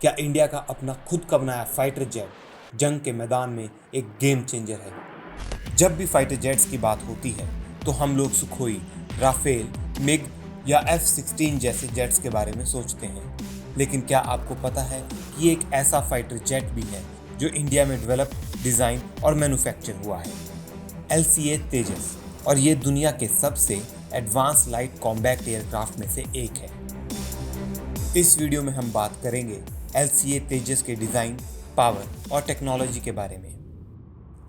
क्या इंडिया का अपना खुद का बनाया फाइटर जेट जंग के मैदान में एक गेम चेंजर है? जब भी फाइटर जेट्स की बात होती है तो हम लोग सुखोई, राफेल, मिग या F-16 जैसे जेट्स के बारे में सोचते हैं। लेकिन क्या आपको पता है कि एक ऐसा फाइटर जेट भी है जो इंडिया में डेवलप, डिज़ाइन और मैन्युफैक्चर हुआ है? LCA तेजस, और ये दुनिया के सबसे एडवांस लाइट कॉम्बैट एयरक्राफ्ट में से एक है। इस वीडियो में हम बात करेंगे LCA तेजस के डिज़ाइन, पावर और टेक्नोलॉजी के बारे में।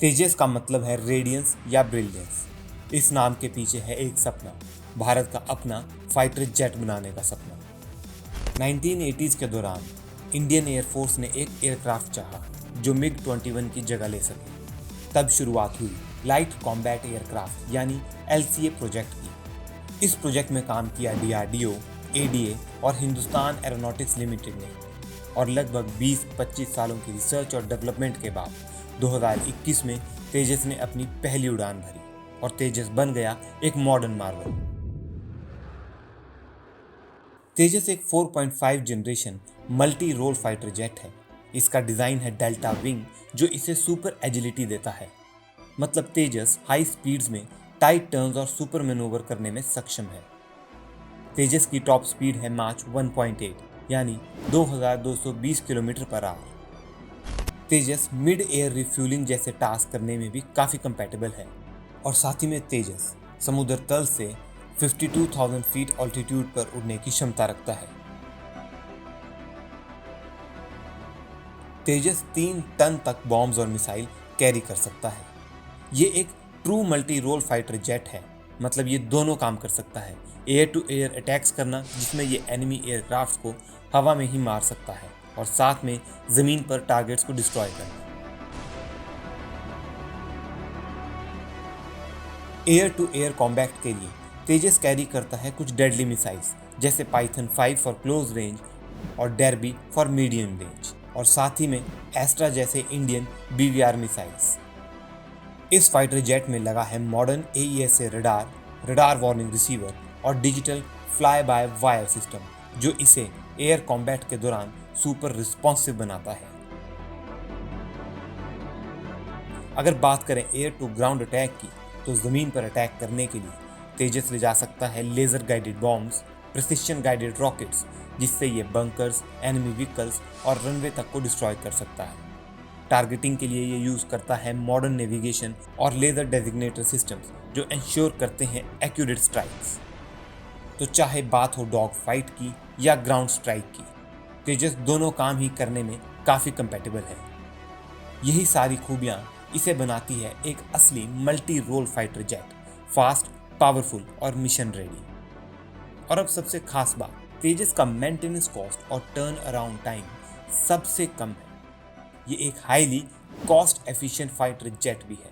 तेजस का मतलब है रेडियंस या ब्रिलियंस। इस नाम के पीछे है एक सपना, भारत का अपना फाइटर जेट बनाने का सपना। 1980s के दौरान इंडियन एयरफोर्स ने एक एयरक्राफ्ट चाहा जो MiG-21 की जगह ले सके। तब शुरुआत हुई लाइट कॉम्बैट एयरक्राफ्ट यानी LCA प्रोजेक्ट की। इस प्रोजेक्ट में काम किया DRDO, ADA और हिंदुस्तान एरोनॉटिक्स लिमिटेड ने, और लगभग 20-25 सालों की रिसर्च और डेवलपमेंट के बाद 2021 में तेजस ने अपनी पहली उड़ान भरी और तेजस बन गया एक मॉडर्न मार्वल। तेजस एक 4.5 generation multi role fighter jet है। इसका डिज़ाइन है डेल्टा विंग जो इसे सुपर एजिलिटी देता है। मतलब तेजस हाई स्पीड्स में टाइट टर्न्स और सुपर मैनूवर करने में सक्षम है। तेजस की टॉप स्पीड है माच 1.8 यानी 2220 किलोमीटर पर आवर। तेजस मिड एयर रिफ्यूलिंग जैसे टास्क करने में भी काफ़ी कंपैटिबल है। और साथ ही में तेजस समुद्र तल से 52,000 फीट ऑल्टीट्यूड पर उड़ने की क्षमता रखता है। तेजस 3 टन तक बॉम्ब्स और मिसाइल कैरी कर सकता है। ये एक true multi role fighter jet है। मतलब ये दोनों काम कर सकता है, एयर टू एयर अटैक्स करना जिसमें ये एनिमी एयरक्राफ्ट को हवा में ही मार सकता है, और साथ में ज़मीन पर टारगेट्स को डिस्ट्रॉय करना। एयर टू एयर कॉम्बैट के लिए तेजस कैरी करता है कुछ डेडली मिसाइल्स जैसे पाइथन 5 फॉर क्लोज रेंज और डर्बी फॉर मीडियम रेंज, और साथ ही में एस्ट्रा जैसे इंडियन BVR मिसाइल्स। इस फाइटर जेट में लगा है modern AESA radar warning receiver और digital fly by wire system जो इसे एयर कॉम्बैट के दौरान सुपर रिस्पॉन्सिव बनाता है। अगर बात करें एयर टू ग्राउंड अटैक की तो ज़मीन पर अटैक करने के लिए तेजस ले जा सकता है laser guided bombs, precision guided rockets जिससे ये बंकर्स, एनिमी व्हीकल्स और रनवे तक को डिस्ट्रॉय कर सकता है। टारगेटिंग के लिए ये यूज़ करता है मॉडर्न नेविगेशन और लेज़र डेजिग्नेटर सिस्टम्स जो इंश्योर करते हैं एक्यूरेट स्ट्राइक्स। तो चाहे बात हो डॉग फाइट की या ग्राउंड स्ट्राइक की, तेजस दोनों काम ही करने में काफ़ी कंपैटिबल है। यही सारी खूबियाँ इसे बनाती है एक असली multi role fighter jet, fast, powerful और मिशन रेडी। और अब सबसे खास बात, तेजस का मेंटेनेंस कॉस्ट और टर्न अराउंड टाइम सबसे कम है। ये एक highly cost efficient fighter jet भी है।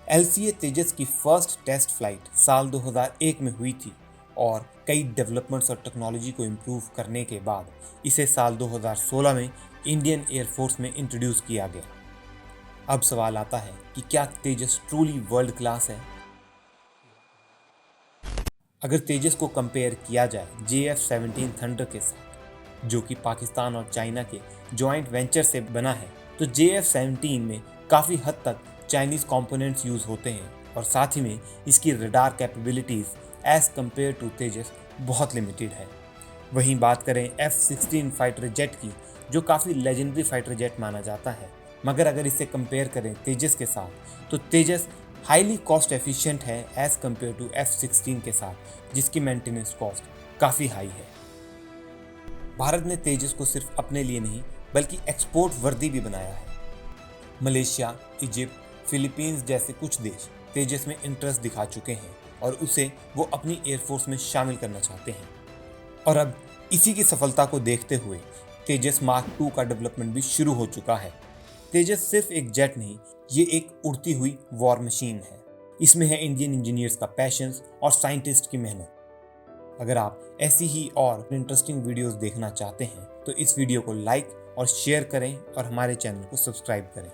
LCA तेजस की फर्स्ट टेस्ट फ्लाइट साल 2001 में हुई थी, और कई डेवलपमेंट्स और टेक्नोलॉजी को इम्प्रूव करने के बाद इसे साल 2016 में इंडियन एयरफोर्स में इंट्रोड्यूस किया गया। अब सवाल आता है कि क्या तेजस ट्रूली वर्ल्ड क्लास है? अगर तेजस को कंपेयर किया जाए JF-17 थंडर के साथ, जो कि पाकिस्तान और चाइना के जॉइंट वेंचर से बना है, तो JF-17 में काफ़ी हद तक चाइनीज़ कंपोनेंट्स यूज़ होते हैं, और साथ ही में इसकी radar capabilities as compare to Tejas बहुत लिमिटेड है। वहीं बात करें F-16 फाइटर जेट की, जो काफ़ी लेजेंडरी फाइटर जेट माना जाता है, मगर अगर इसे कंपेयर करें तेजस के साथ तो तेजस हाईली कॉस्ट एफिशिएंट है एज़ कम्पेयर टू F-16 के साथ, जिसकी मेंटेनेंस कॉस्ट काफ़ी हाई है। भारत ने तेजस को सिर्फ अपने लिए नहीं बल्कि एक्सपोर्ट वर्दी भी बनाया है। मलेशिया, इजिप्ट, फिलीपींस जैसे कुछ देश तेजस में इंटरेस्ट दिखा चुके हैं और उसे वो अपनी एयरफोर्स में शामिल करना चाहते हैं। और अब इसी की सफलता को देखते हुए तेजस मार्क 2 का डेवलपमेंट भी शुरू हो चुका है। तेजस सिर्फ एक जेट नहीं, ये एक उड़ती हुई वॉर मशीन है। इसमें है इंडियन इंजीनियर्स का पैशंस और साइंटिस्ट की मेहनत। अगर आप ऐसी ही और इंटरेस्टिंग वीडियोस देखना चाहते हैं तो इस वीडियो को लाइक और शेयर करें और हमारे चैनल को सब्सक्राइब करें।